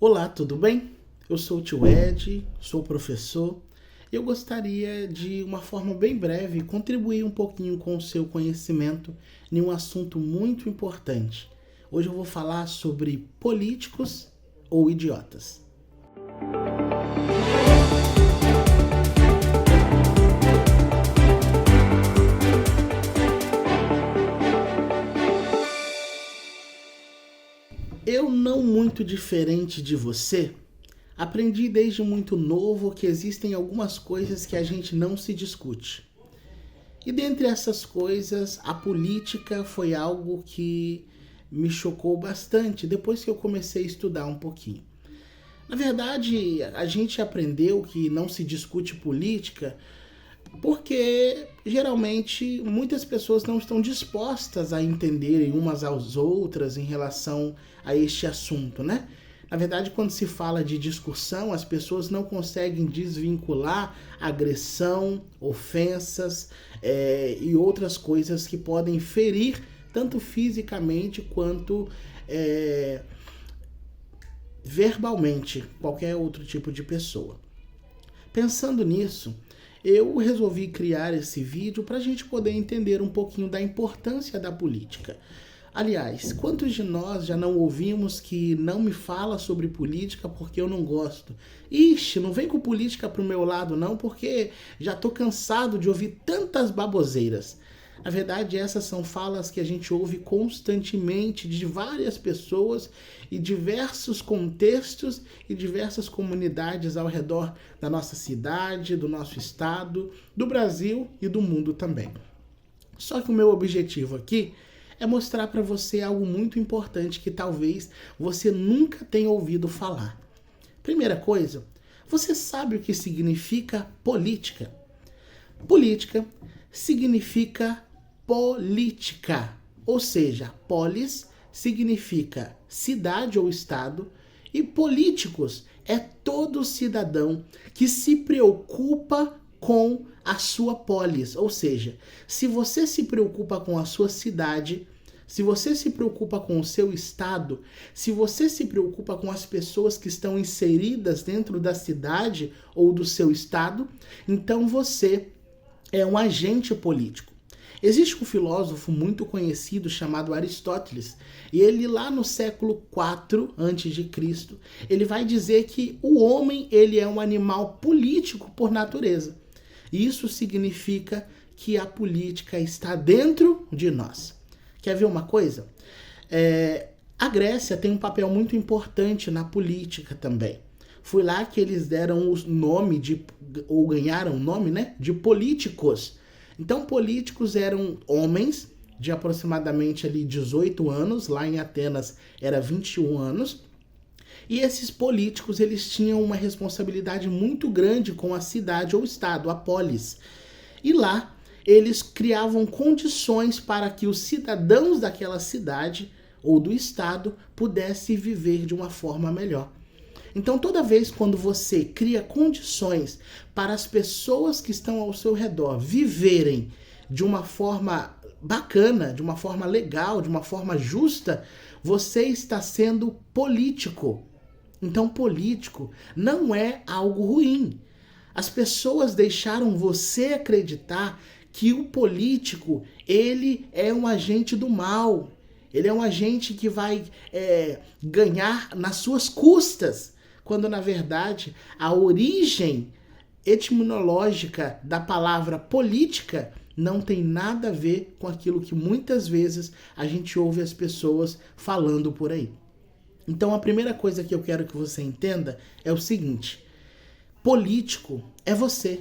Olá, tudo bem? Eu sou o tio Ed, sou professor. Eu gostaria de, uma forma bem breve, contribuir um pouquinho com o seu conhecimento em um assunto muito importante. Hoje eu vou falar sobre políticos ou idiotas. Eu, não muito diferente de você, aprendi desde muito novo que existem algumas coisas que a gente não se discute. E dentre essas coisas, a política foi algo que me chocou bastante depois que eu comecei a estudar um pouquinho. Na verdade, a gente aprendeu que não se discute política porque geralmente muitas pessoas não estão dispostas a entenderem umas às outras em relação a este assunto, né? Na verdade, quando se fala de discussão, as pessoas não conseguem desvincular agressão, ofensas e outras coisas que podem ferir tanto fisicamente quanto verbalmente qualquer outro tipo de pessoa. Pensando nisso, eu resolvi criar esse vídeo para a gente poder entender um pouquinho da importância da política. Aliás, quantos de nós já não ouvimos que não me fala sobre política porque eu não gosto? Ixi, não vem com política pro meu lado não, porque já tô cansado de ouvir tantas baboseiras. Na verdade, essas são falas que a gente ouve constantemente de várias pessoas e diversos contextos e diversas comunidades ao redor da nossa cidade, do nosso estado, do Brasil e do mundo também. Só que o meu objetivo aqui é mostrar para você algo muito importante que talvez você nunca tenha ouvido falar. Primeira coisa, você sabe o que significa política? Política significa política, ou seja, polis significa cidade ou estado e políticos é todo cidadão que se preocupa com a sua polis, ou seja, se você se preocupa com a sua cidade, se você se preocupa com o seu estado, se você se preocupa com as pessoas que estão inseridas dentro da cidade ou do seu estado, então você é um agente político. Existe um filósofo muito conhecido chamado Aristóteles, e ele lá no século IV a.C., ele vai dizer que o homem ele é um animal político por natureza. Isso significa que a política está dentro de nós. Quer ver uma coisa? A Grécia tem um papel muito importante na política também. Foi lá que eles deram o nome ou ganharam o nome, né, de políticos. Então, políticos eram homens de aproximadamente ali 18 anos, lá em Atenas era 21 anos, e esses políticos eles tinham uma responsabilidade muito grande com a cidade ou estado, a polis. E lá eles criavam condições para que os cidadãos daquela cidade ou do estado pudessem viver de uma forma melhor. Então, toda vez quando você cria condições para as pessoas que estão ao seu redor viverem de uma forma bacana, de uma forma legal, de uma forma justa, você está sendo político. Então, político não é algo ruim. As pessoas deixaram você acreditar que o político, ele é um agente do mal. Ele é um agente que vai ganhar nas suas custas. Quando, na verdade, a origem etimológica da palavra política não tem nada a ver com aquilo que muitas vezes a gente ouve as pessoas falando por aí. Então, a primeira coisa que eu quero que você entenda é o seguinte: político é você.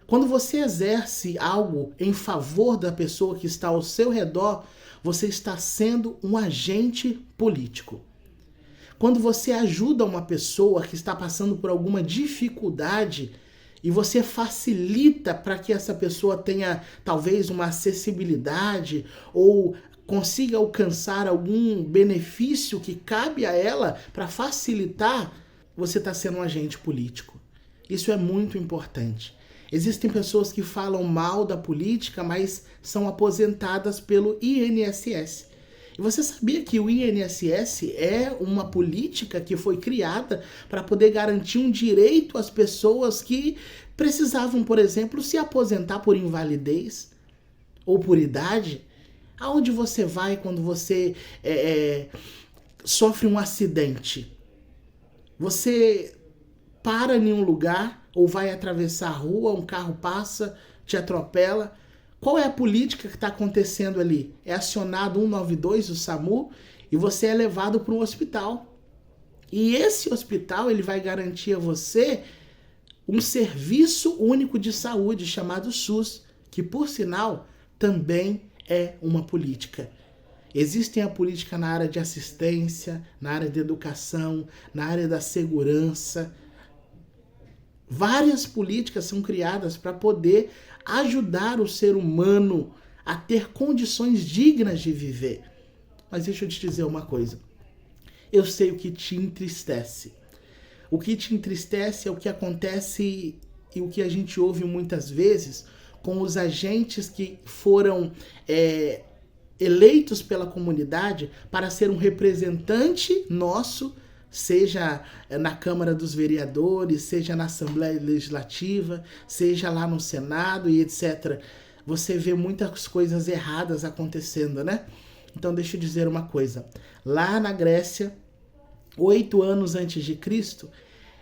Quando você exerce algo em favor da pessoa que está ao seu redor, você está sendo um agente político. Quando você ajuda uma pessoa que está passando por alguma dificuldade e você facilita para que essa pessoa tenha talvez uma acessibilidade ou consiga alcançar algum benefício que cabe a ela para facilitar, você está sendo um agente político. Isso é muito importante. Existem pessoas que falam mal da política, mas são aposentadas pelo INSS. E você sabia que o INSS é uma política que foi criada para poder garantir um direito às pessoas que precisavam, por exemplo, se aposentar por invalidez ou por idade? Aonde você vai quando você sofre um acidente? Você para em um lugar ou vai atravessar a rua, um carro passa, te atropela. Qual é a política que está acontecendo ali? É acionado 192, o SAMU, e você é levado para um hospital. E esse hospital ele vai garantir a você um serviço único de saúde chamado SUS, que por sinal também é uma política. Existem a política na área de assistência, na área de educação, na área da segurança. Várias políticas são criadas para poder ajudar o ser humano a ter condições dignas de viver. Mas deixa eu te dizer uma coisa. Eu sei o que te entristece. O que te entristece é o que acontece e o que a gente ouve muitas vezes com os agentes que foram eleitos pela comunidade para ser um representante nosso, seja na Câmara dos Vereadores, seja na Assembleia Legislativa, seja lá no Senado e etc. Você vê muitas coisas erradas acontecendo, né? Então deixa eu dizer uma coisa. Lá na Grécia, 8 anos antes de Cristo,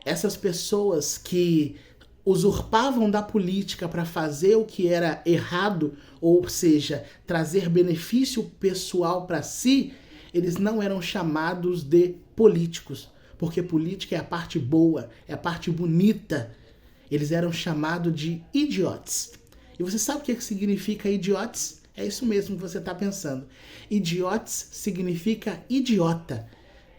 essas pessoas que usurpavam da política para fazer o que era errado, ou seja, trazer benefício pessoal para si, eles não eram chamados de políticos, porque política é a parte boa, é a parte bonita. Eles eram chamados de idiotes. E você sabe o que significa idiotes? É isso mesmo que você está pensando. Idiotes significa idiota.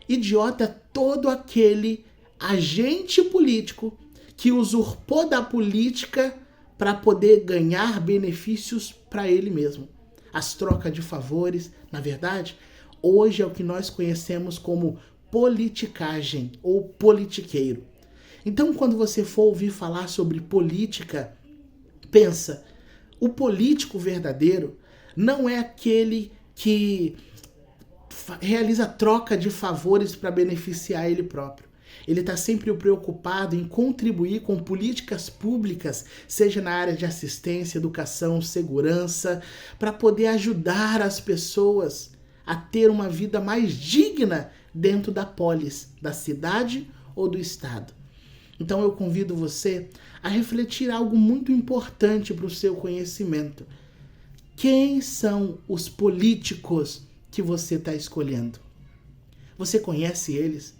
Idiota é todo aquele agente político que usurpou da política para poder ganhar benefícios para ele mesmo. As trocas de favores, na verdade, hoje é o que nós conhecemos como politicagem ou politiqueiro. Então, quando você for ouvir falar sobre política, pensa, o político verdadeiro não é aquele que realiza troca de favores para beneficiar ele próprio. Ele está sempre preocupado em contribuir com políticas públicas, seja na área de assistência, educação, segurança, para poder ajudar as pessoas a ter uma vida mais digna dentro da polis, da cidade ou do estado. Então eu convido você a refletir algo muito importante para o seu conhecimento. Quem são os políticos que você está escolhendo? Você conhece eles?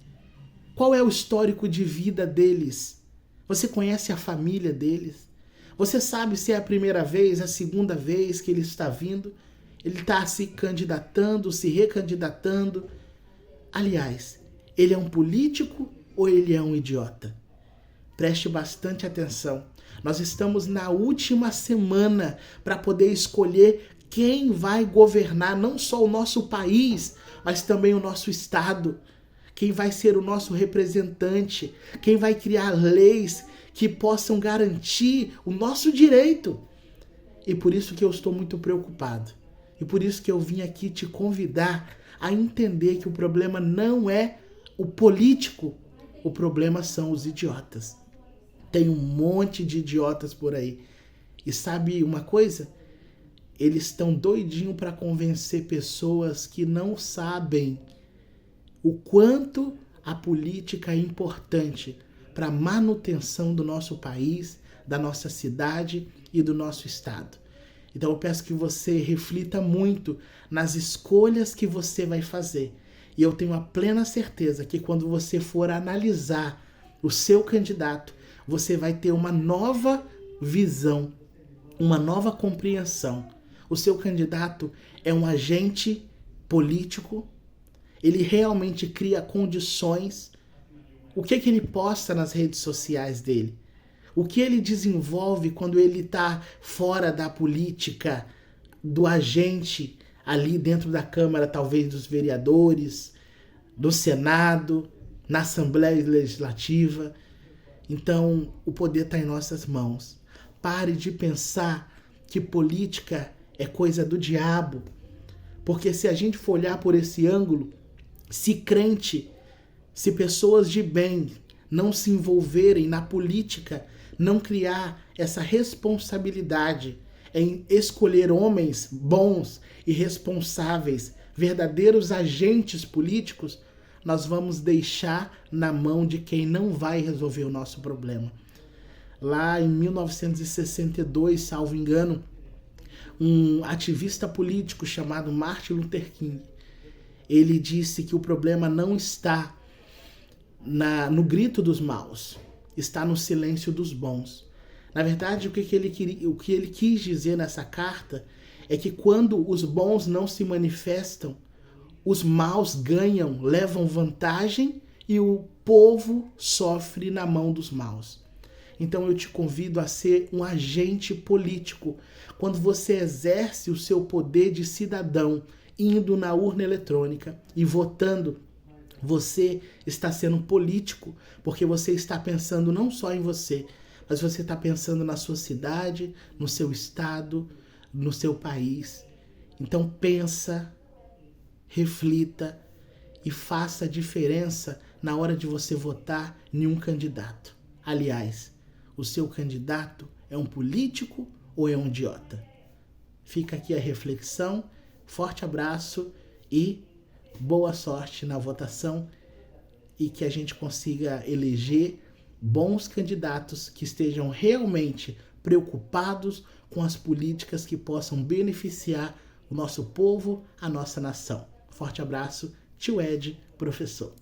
Qual é o histórico de vida deles? Você conhece a família deles? Você sabe se é a primeira vez, a segunda vez que ele está vindo? Ele está se candidatando, se recandidatando? Aliás, ele é um político ou ele é um idiota? Preste bastante atenção. Nós estamos na última semana para poder escolher quem vai governar não só o nosso país, mas também o nosso estado. Quem vai ser o nosso representante, quem vai criar leis que possam garantir o nosso direito. E por isso que eu estou muito preocupado. E por isso que eu vim aqui te convidar a entender que o problema não é o político, o problema são os idiotas. Tem um monte de idiotas por aí. E sabe uma coisa? Eles estão doidinhos para convencer pessoas que não sabem o quanto a política é importante para a manutenção do nosso país, da nossa cidade e do nosso estado. Então eu peço que você reflita muito nas escolhas que você vai fazer. E eu tenho a plena certeza que quando você for analisar o seu candidato, você vai ter uma nova visão, uma nova compreensão. O seu candidato é um agente político. Ele realmente cria condições. O que ele posta nas redes sociais dele? O que ele desenvolve quando ele está fora da política, do agente ali dentro da Câmara, talvez dos vereadores, do Senado, na Assembleia Legislativa? Então, o poder está em nossas mãos. Pare de pensar que política é coisa do diabo. Porque se a gente for olhar por esse ângulo, se crente, se pessoas de bem não se envolverem na política, não criar essa responsabilidade em escolher homens bons e responsáveis, verdadeiros agentes políticos, nós vamos deixar na mão de quem não vai resolver o nosso problema. Lá em 1962, salvo engano, um ativista político chamado Martin Luther King, ele disse que o problema não está no grito dos maus, está no silêncio dos bons. Na verdade, o que ele quis dizer nessa carta é que quando os bons não se manifestam, os maus ganham, levam vantagem e o povo sofre na mão dos maus. Então eu te convido a ser um agente político. Quando você exerce o seu poder de cidadão, indo na urna eletrônica e votando, você está sendo político, porque você está pensando não só em você, mas você está pensando na sua cidade, no seu estado, no seu país. Então pensa, reflita e faça a diferença na hora de você votar em um candidato. Aliás, o seu candidato é um político ou é um idiota? Fica aqui a reflexão, forte abraço e boa sorte na votação e que a gente consiga eleger bons candidatos que estejam realmente preocupados com as políticas que possam beneficiar o nosso povo, a nossa nação. Forte abraço, tio Ed, professor.